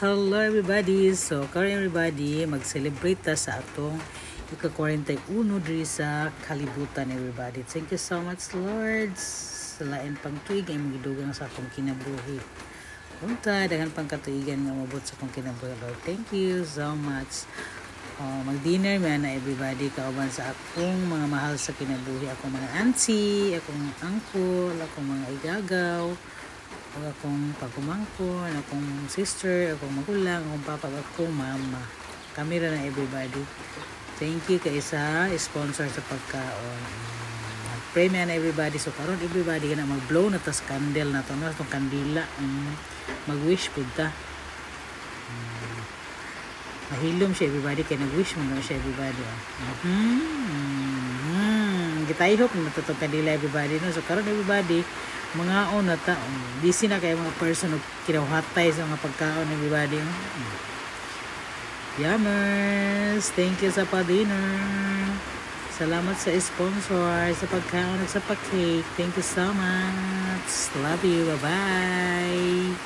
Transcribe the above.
Hello everybody! So, karon everybody, mag-celebrate ta sa atong ika-41 diri sa kalibutan everybody. Thank you so much Lord. Sa lain pang tuig ay magidugang sa akong kinabuhi. Unta, dagan pang katuigan nga mabot sa akong kinabuhi Lord. Thank you so much. Mag-dinner man na everybody kauban sa akong mga mahal sa kinabuhi. Akong mga auntie, akong uncle, akong mga igagaw, akong pagkumangkon, akong sister, akong magulang, akong papa, akong mama. Kami rin na everybody. Thank you kay sa sponsor sa pagkaon. Pray na everybody. So karon everybody na mag-blow na tas candle na to, na tong kandila. Mag-wish pud ta. Mahilom siya everybody kay nag-wish mo na siya everybody. Gitayhop na to kandila everybody no. So karon everybody mga na ta busy na kay mga person kinauhatay sa mga pagkaon ng everybody. Yummers, thank you sa pa-dinner. Salamat sa sponsor sa pagkaon at sa pa-cake. Thank you so much. Love you. Bye bye.